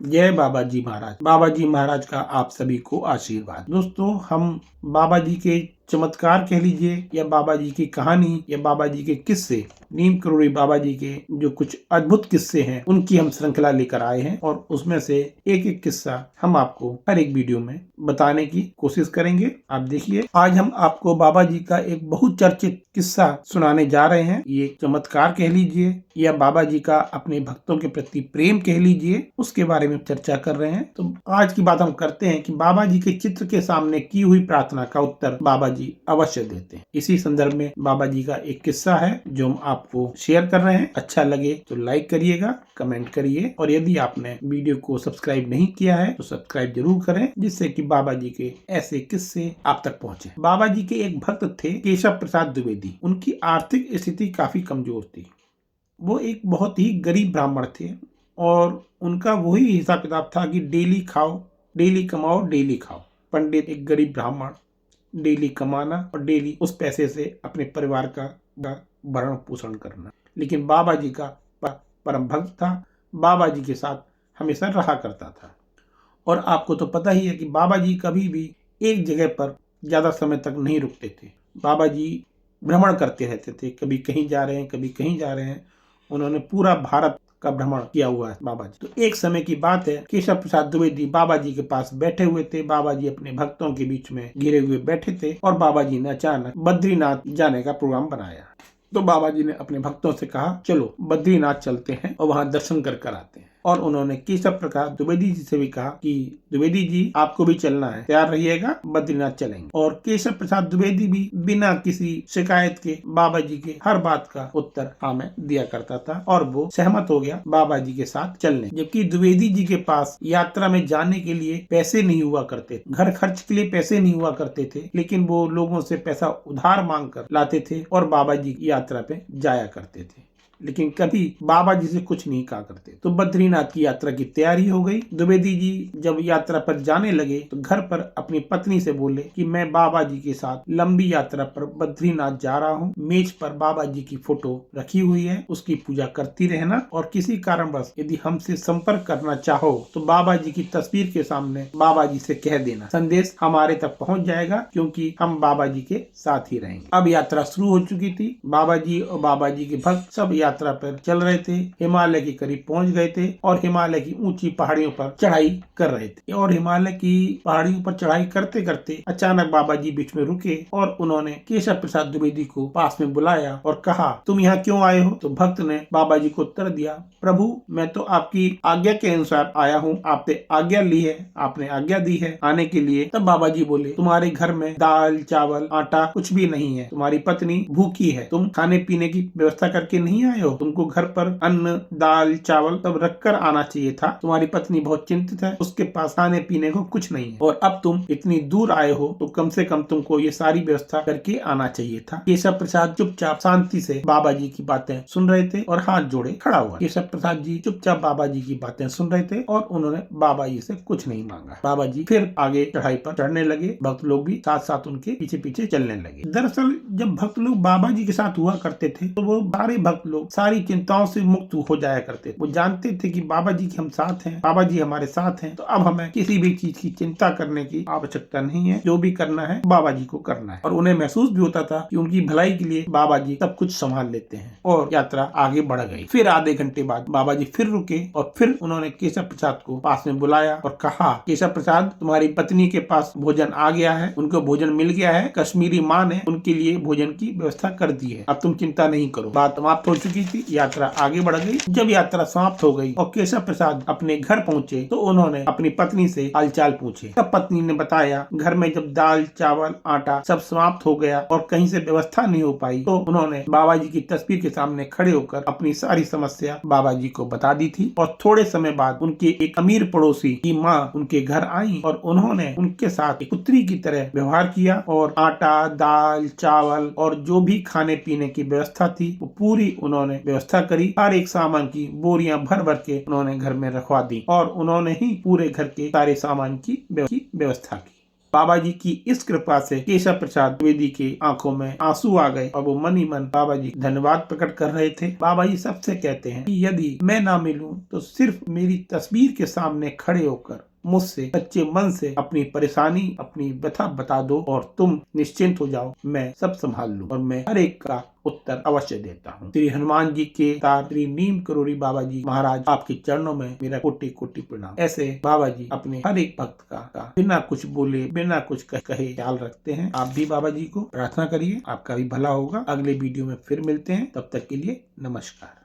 जय बाबा जी महाराज। बाबा जी महाराज का आप सभी को आशीर्वाद। दोस्तों, हम बाबा जी के चमत्कार कह लीजिए या बाबा जी की कहानी या बाबा जी के किस्से, नीम करोड़ी बाबा जी के जो कुछ अद्भुत किस्से हैं उनकी हम श्रृंखला लेकर आए हैं और उसमें से एक एक किस्सा हम आपको हर एक वीडियो में बताने की कोशिश करेंगे। आप देखिए, आज हम आपको बाबा जी का एक बहुत चर्चित किस्सा सुनाने जा रहे हैं। ये चमत्कार कह लीजिए या बाबा जी का अपने भक्तों के प्रति प्रेम कह लीजिए, उसके बारे में चर्चा कर रहे हैं। तो आज की बात हम करते हैं कि बाबा जी के चित्र के सामने की हुई प्रार्थना का उत्तर बाबा जी अवश्य देते हैं। इसी संदर्भ में बाबा जी का एक किस्सा है जो हम आपको शेयर कर रहे हैं। अच्छा लगे तो लाइक करिएगा, कमेंट करिए और यदि आपने वीडियो को सब्सक्राइब नहीं किया है तो सब्सक्राइब जरूर करें, जिससे कि बाबा जी के ऐसे किस्से आप तक पहुंचे। बाबा जी के एक भक्त थे केशव प्रसाद द्विवेदी। उनकी आर्थिक स्थिति काफी कमजोर थी। वो एक बहुत ही गरीब ब्राह्मण थे और उनका वही हिसाब किताब था कि डेली खाओ, डेली कमाओ, डेली खाओ। पंडित, एक गरीब ब्राह्मण, डेली कमाना और डेली उस पैसे से अपने परिवार का भरण पोषण करना। लेकिन बाबा जी का परम भक्त था, बाबा जी के साथ हमेशा रहा करता था। और आपको तो पता ही है कि बाबा जी कभी भी एक जगह पर ज्यादा समय तक नहीं रुकते थे। बाबा जी भ्रमण करते रहते थे, कभी कहीं जा रहे हैं, कभी कहीं जा रहे हैं। उन्होंने पूरा भारत का भ्रमण किया हुआ है बाबा जी। तो एक समय की बात है, केशव प्रसाद द्विवेदी बाबा जी के पास बैठे हुए थे। बाबा जी अपने भक्तों के बीच में घिरे हुए बैठे थे और बाबा जी ने अचानक बद्रीनाथ जाने का प्रोग्राम बनाया। तो बाबा जी ने अपने भक्तों से कहा, चलो बद्रीनाथ चलते हैं और वहां दर्शन कर आते हैं। और उन्होंने केशव प्रसाद द्विवेदी जी से भी कहा कि द्विवेदी जी, आपको भी चलना है, तैयार रहिएगा, बद्रीनाथ चलेंगे। और केशव प्रसाद द्विवेदी भी बिना किसी शिकायत के बाबा जी के हर बात का उत्तर हाँ में दिया करता था और वो सहमत हो गया बाबा जी के साथ चलने। जबकि द्विवेदी जी के पास यात्रा में जाने के लिए पैसे नहीं हुआ करते, घर खर्च के लिए पैसे नहीं हुआ करते थे, लेकिन वो लोगों से पैसा उधार मांग कर लाते थे और बाबा जी की यात्रा पे जाया करते थे, लेकिन कभी बाबा जी से कुछ नहीं कहा करते। तो बद्रीनाथ की यात्रा की तैयारी हो गई। द्विवेदी जी जब यात्रा पर जाने लगे तो घर पर अपनी पत्नी से बोले कि मैं बाबा जी के साथ लंबी यात्रा पर बद्रीनाथ जा रहा हूँ। मेज पर बाबा जी की फोटो रखी हुई है, उसकी पूजा करती रहना और किसी कारणवश यदि हमसे संपर्क करना चाहो तो बाबा जी की तस्वीर के सामने बाबा जी से कह देना, संदेश हमारे तक पहुँच जाएगा, क्योंकि हम बाबा जी के साथ ही रहेंगे। अब यात्रा शुरू हो चुकी थी। बाबा जी और बाबा जी के भक्त सब यात्रा पर चल रहे थे। हिमालय के करीब पहुंच गए थे और हिमालय की ऊंची पहाड़ियों पर चढ़ाई कर रहे थे। और हिमालय की पहाड़ियों पर चढ़ाई करते करते अचानक बाबा जी बीच में रुके और उन्होंने केशव प्रसाद द्विवेदी को पास में बुलाया और कहा, तुम यहाँ क्यों आए हो? तो भक्त ने बाबा जी को उत्तर दिया, प्रभु मैं तो आपकी आज्ञा के अनुसार आया हूँ, आपने आज्ञा ली है, आपने आज्ञा दी है आने के लिए। तब बाबा जी बोले, तुम्हारे घर में दाल चावल आटा कुछ भी नहीं है, तुम्हारी पत्नी भूखी है, तुम खाने पीने की व्यवस्था करके नहीं आए हो, तुमको घर पर अन्न दाल चावल सब रख कर आना चाहिए था। तुम्हारी पत्नी बहुत चिंतित है, उसके पास खाने पीने को कुछ नहीं है और अब तुम इतनी दूर आए हो तो कम से कम तुमको ये सारी व्यवस्था करके आना चाहिए था। केशव प्रसाद चुपचाप शांति से बाबा जी की बातें सुन रहे थे और हाथ जोड़े खड़ा हुआ। केशव प्रसाद जी चुपचाप बाबा जी की बातें सुन रहे थे और उन्होंने बाबा जी से कुछ नहीं मांगा। बाबा जी फिर आगे चढ़ाई पर चढ़ने लगे, भक्त लोग भी साथ साथ उनके पीछे पीछे चलने लगे। दरअसल जब भक्त लोग बाबा जी के साथ हुआ करते थे तो वो सारे भक्त लोग सारी चिंताओं से मुक्त हो जाया करते। वो जानते थे कि बाबा जी के हम साथ हैं, बाबा जी हमारे साथ हैं, तो अब हमें किसी भी चीज की चिंता करने की आवश्यकता नहीं है। जो भी करना है बाबा जी को करना है। और उन्हें महसूस भी होता था कि उनकी भलाई के लिए बाबा जी सब कुछ संभाल लेते हैं। और यात्रा आगे बढ़ गई। फिर आधे घंटे बाद बाबा जी फिर रुके और फिर उन्होंने केशव प्रसाद को पास में बुलाया और कहा, केशव प्रसाद तुम्हारी पत्नी के पास भोजन आ गया है, उनको भोजन मिल गया है, कश्मीरी माँ ने उनके लिए भोजन की व्यवस्था कर दी है, अब तुम चिंता नहीं करो। बात समाप्त हो चुकी थी, यात्रा आगे बढ़ गई। जब यात्रा समाप्त हो गई और केशव प्रसाद अपने घर पहुंचे तो उन्होंने अपनी पत्नी से हालचाल पूछे। तब पत्नी ने बताया, घर में जब दाल चावल आटा सब समाप्त हो गया और कहीं से व्यवस्था नहीं हो पाई तो उन्होंने बाबा जी की तस्वीर के सामने खड़े होकर अपनी सारी समस्या बाबा जी को बता दी थी। और थोड़े समय बाद उनके एक अमीर पड़ोसी की माँ उनके घर आई और उन्होंने उनके साथ एक पुत्री की तरह व्यवहार किया और आटा दाल चावल और जो भी खाने पीने की व्यवस्था थी वो पूरी उन्होंने व्यवस्था करी। हर एक सामान की बोरियां भर भर के उन्होंने घर में रखवा दी और उन्होंने ही पूरे घर के सारे सामान की व्यवस्था की। बाबा जी की इस कृपा से केशव प्रसाद द्विवेदी के आंखों में आंसू आ गए और वो मन ही मन बाबा जी धन्यवाद प्रकट कर रहे थे। बाबा जी सबसे कहते हैं कि यदि मैं ना मिलूं तो सिर्फ मेरी तस्वीर के सामने खड़े होकर मुझसे सच्चे मन से अपनी परेशानी, अपनी व्यथा बता दो और तुम निश्चिंत हो जाओ, मैं सब संभाल लूं और मैं हर एक का उत्तर अवश्य देता हूँ। श्री हनुमान जी के तार श्री नीम करोड़ी बाबा जी महाराज आपके चरणों में मेरा कोटि कोटि प्रणाम। ऐसे बाबा जी अपने हर एक भक्त का बिना कुछ बोले, बिना कुछ कहे ख्याल रखते हैं। आप भी बाबा जी को प्रार्थना करिए, आपका भी भला होगा। अगले वीडियो में फिर मिलते हैं, तब तक के लिए नमस्कार।